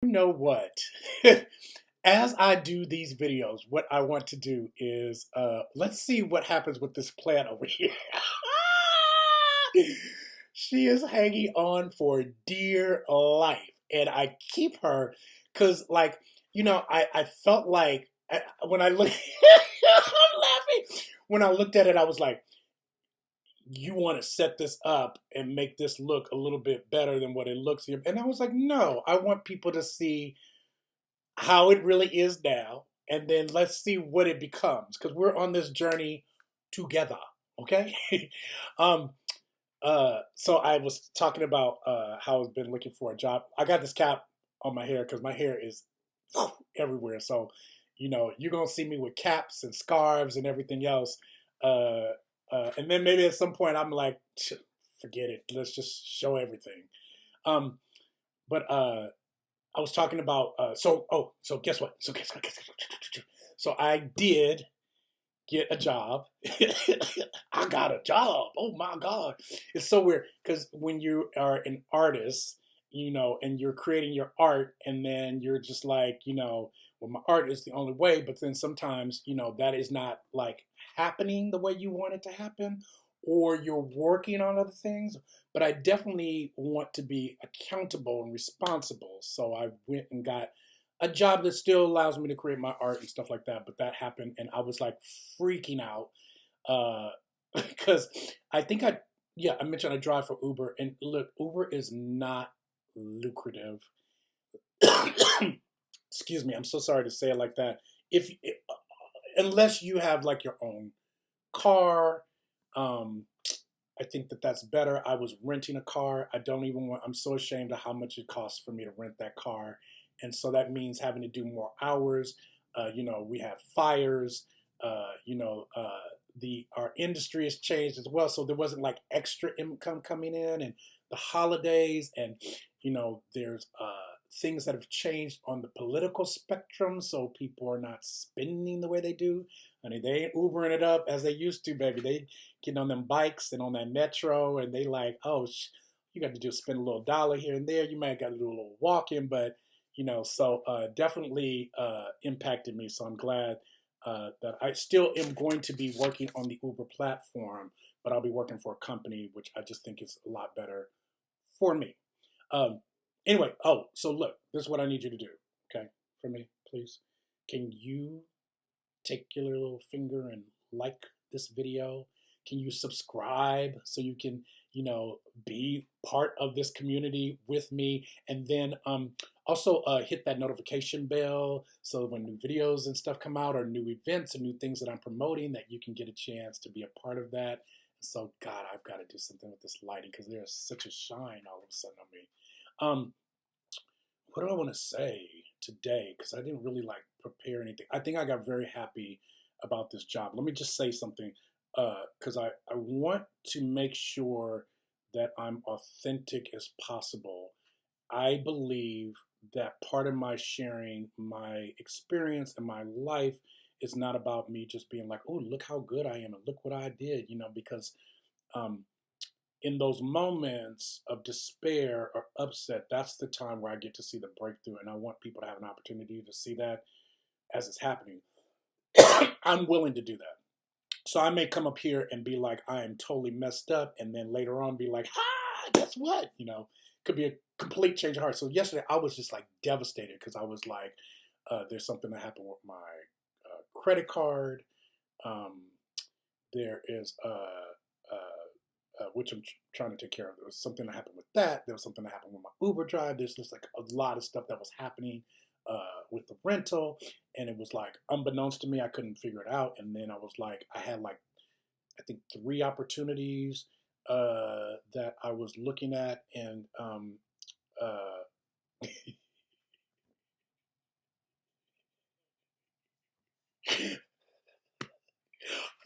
You know what? As I do these videos, what I want to do is let's see what happens with this plant over here. She is hanging on for dear life, and I keep her because, like, I felt like when I look, I'm laughing. When I looked at it, I was like, you want to set this up and make this look a little bit better than what it looks here. And I was like, no, I want people to see how it really is now, and then let's see what it becomes because we're on this journey together. Okay. um, so I was talking about how I've been looking for a job. I got this cap on my hair because my hair is everywhere. So, you're gonna see me with caps and scarves and everything else. Uh, and then maybe at some point I'm like, forget it. Let's just show everything. Um, but I was talking about so guess what? So I did get a job. I got a job. Oh my God. It's so weird because when you are an artist, and you're creating your art, and then you're just like, well, my art is the only way, but then sometimes, that is not like happening the way you want it to happen, or you're working on other things. But I definitely want to be accountable and responsible. So I went and got a job that still allows me to create my art and stuff like that. But that happened, and I was like freaking out because I think I mentioned I drive for Uber, and look, Uber is not lucrative. Excuse me, I'm so sorry to say it like that. If unless you have like your own car, um, I think that that's better. I was renting a car. I don't even want. I'm so ashamed of how much it costs for me to rent that car, and so that means having to do more hours. We have fires. The our industry has changed as well, so there wasn't like extra income coming in, and the holidays, and there's things that have changed on the political spectrum, so people are not spending the way they do. I mean, they ain't Ubering it up as they used to, baby. They getting on them bikes and on that metro, and they like, oh, you got to do spend a little dollar here and there. You might got to do a little walking, but so definitely impacted me. So I'm glad that I still am going to be working on the Uber platform, but I'll be working for a company which I just think is a lot better for me. Um, anyway, so look, this is what I need you to do. Okay, for me, please. Can you take your little finger and like this video? Can you subscribe so you can, be part of this community with me? And then also hit that notification bell so when new videos and stuff come out, or new events and new things that I'm promoting, that you can get a chance to be a part of that. So, God, I've got to do something with this lighting because there's such a shine all of a sudden on me. Um, what do I want to say today? Because I didn't really like prepare anything. I think I got very happy about this job. Let me just say something because I want to make sure that I'm authentic as possible. I believe that part of my sharing my experience and my life is not about me just being like, oh, look how good I am and look what I did, because um, in those moments of despair or upset, that's the time where I get to see the breakthrough. And I want people to have an opportunity to see that as it's happening. I'm willing to do that. So I may come up here and be like, I am totally messed up. And then later on be like, guess what? Could be a complete change of heart. So yesterday I was just like devastated because I was like, there's something that happened with my credit card. Um, there is which I'm trying to take care of. There was something that happened with that. There was something that happened with my Uber drive. There's just like a lot of stuff that was happening with the rental, and it was like unbeknownst to me, I couldn't figure it out. And then I was like, I had like I think 3 opportunities that I was looking at, and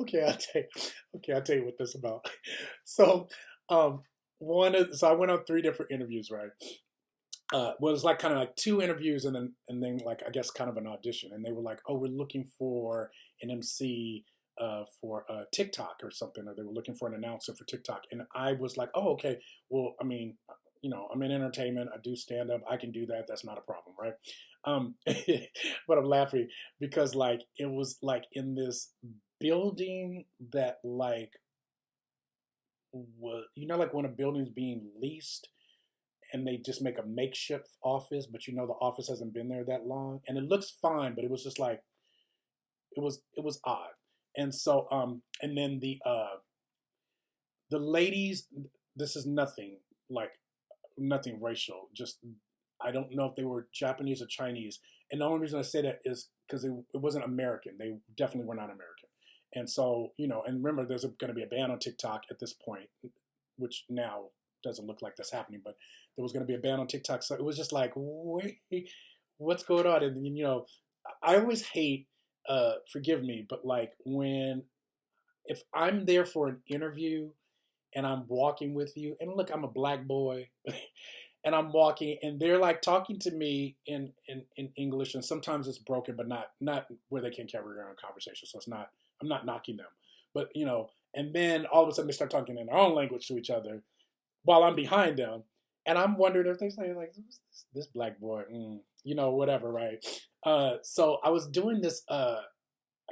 okay, I'll tell you what this is about. So, um, so I went on 3 different interviews, right? Well, it was like kind of like 2 interviews, and then like I guess kind of an audition, and they were like, "Oh, we're looking for an MC for TikTok or something," or they were looking for an announcer for TikTok, and I was like, "Oh, okay. Well, I mean, I'm in entertainment. I do stand up. I can do that. That's not a problem, right? Um, but I'm laughing because like it was like in this building that like was, like when a building's being leased and they just make a makeshift office, but the office hasn't been there that long, and it looks fine, but it was just like it was odd. And so and then the ladies, this is nothing like nothing racial, just I don't know if they were Japanese or Chinese. And the only reason I say that is because it wasn't American. They definitely were not American. And so, and remember, there's going to be a ban on TikTok at this point, which now doesn't look like that's happening, but there was going to be a ban on TikTok. So it was just like, wait, what's going on? And, I always hate, forgive me, but like if I'm there for an interview and I'm walking with you, and look, I'm a black boy, and I'm walking, and they're like talking to me in English, and sometimes it's broken, but not where they can carry on a conversation. So it's not, I'm not knocking them, but and then all of a sudden they start talking in their own language to each other while I'm behind them, and I'm wondering if they say like this black boy, whatever, right? So I was doing this, I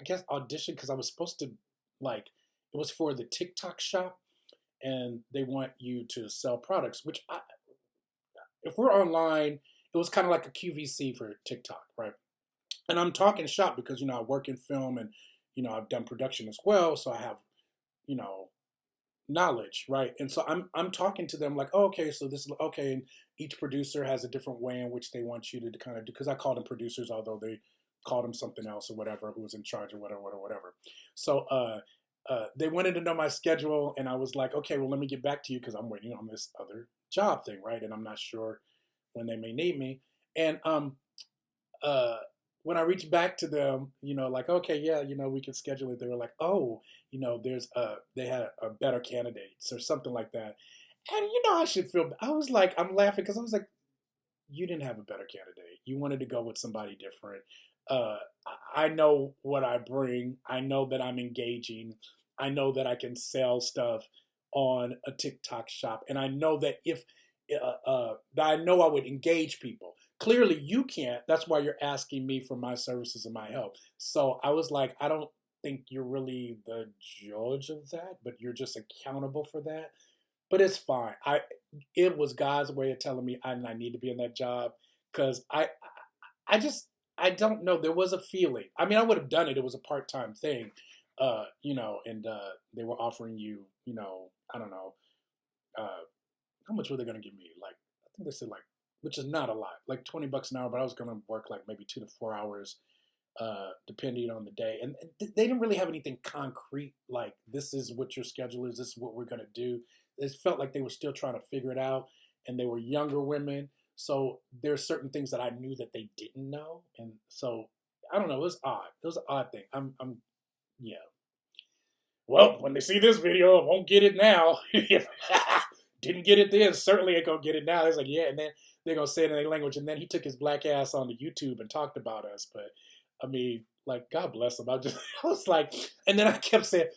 guess audition because I was supposed to like it was for the TikTok shop, and they want you to sell products, which if we're online, it was kind of like a QVC for TikTok, right? And I'm talking shop because I work in film, and I've done production as well, so I have you know knowledge, right? And so I'm talking to them like, oh, okay, so this is okay, and each producer has a different way in which they want you to kind of do, because I call them producers, although they called them something else or whatever, who was in charge or whatever. So they wanted to know my schedule, and I was like, okay, well, let me get back to you because I'm waiting on this other job thing, right? And I'm not sure when they may need me. And uh, when I reached back to them, like, okay, yeah, we can schedule it. They were like, oh, there's they had a better candidates or something like that. And I should feel. I was like, I'm laughing because I was like, you didn't have a better candidate. You wanted to go with somebody different. Uh, I know what I bring. I know that I'm engaging. I know that I can sell stuff on a TikTok shop, and I know that if that I know I would engage people. Clearly, you can't. That's why you're asking me for my services and my help. So I was like, I don't think you're really the judge of that, but you're just accountable for that. But it's fine. It was God's way of telling me I need to be in that job because I just I don't know. There was a feeling. I mean, I would have done it. It was a part time thing, and they were offering you, I don't know, uh, how much were they going to give me? Like, I think they said like, which is not a lot, like $20 an hour. But I was going to work like maybe 2 to 4 hours, depending on the day. And they didn't really have anything concrete. Like, this is what your schedule is. This is what we're going to do. It felt like they were still trying to figure it out, and they were younger women. So there's certain things that I knew that they didn't know, and so I don't know. It was odd. It was an odd thing. Yeah. Well, when they see this video, I won't get it now. Didn't get it then, certainly ain't gonna get it now. It's like, yeah, and then they're gonna say it in their language, and then he took his black ass onto YouTube and talked about us. But I mean, like, God bless him. I was like, and then I kept saying,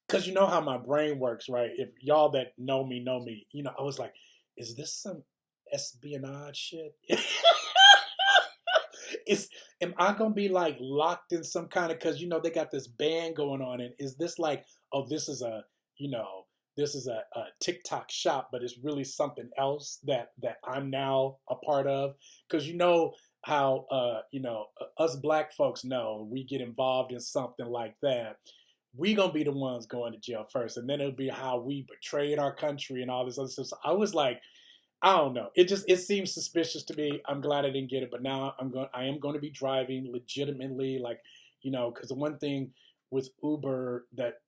because you know how my brain works, right? If y'all that know me, I was like, is this some espionage shit? is Am I gonna be like locked in some kind of, because they got this band going on, and is this like, oh, you know this is a TikTok shop, but it's really something else that I'm now a part of? Because how us black folks know we get involved in something like that, we gonna be the ones going to jail first, and then it'll be how we betrayed our country and all this other stuff. So I was like, I don't know. It seems suspicious to me. I'm glad I didn't get it, but now I am going to be driving legitimately, like, because the one thing with Uber that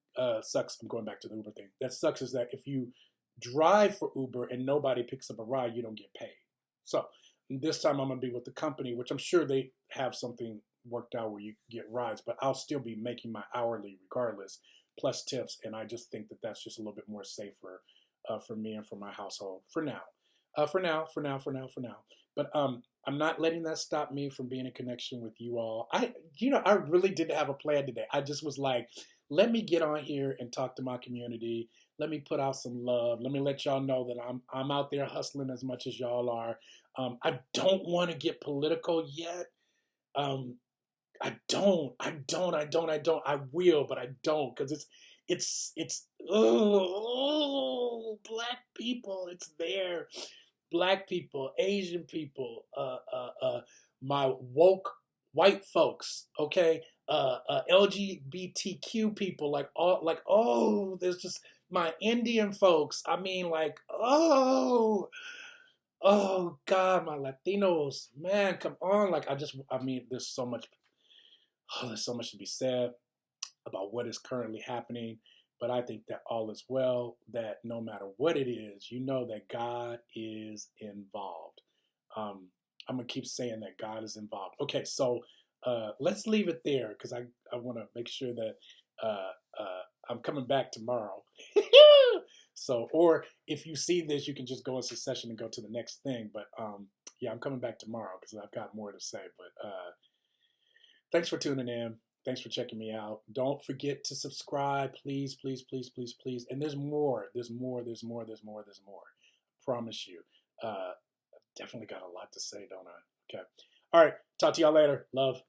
sucks. I'm going back to the Uber thing. That sucks is that if you drive for Uber and nobody picks up a ride, you don't get paid. So this time I'm gonna be with the company, which I'm sure they have something worked out where you get rides, but I'll still be making my hourly regardless, plus tips, and I just think that that's just a little bit more safer for me and for my household for now. For now. But I'm not letting that stop me from being in connection with you all. I really didn't have a plan today. I just was like, let me get on here and talk to my community. Let me put out some love. Let me let y'all know that I'm out there hustling as much as y'all are. I don't want to get political yet. Um, I don't. I don't. I don't. I don't. I will, but I don't because it's oh, black people. It's there. Black people, Asian people, my woke white folks. Okay, LGBTQ people. Oh, there's just my Indian folks. I mean, oh God, my Latinos. Man, come on. I mean, there's so much to be said about what is currently happening, but I think that all is well, that no matter what it is, you know that God is involved. I'm going to keep saying that God is involved. Okay, so let's leave it there because I want to make sure that uh, I'm coming back tomorrow. So, or if you see this, you can just go in succession and go to the next thing. But yeah, I'm coming back tomorrow because I've got more to say. But thanks for tuning in. Thanks for checking me out. Don't forget to subscribe, please, please, please, please, please. And there's more. There's more. There's more. There's more. There's more. I promise you. Definitely got a lot to say, don't I? Okay. All right. Talk to y'all later. Love.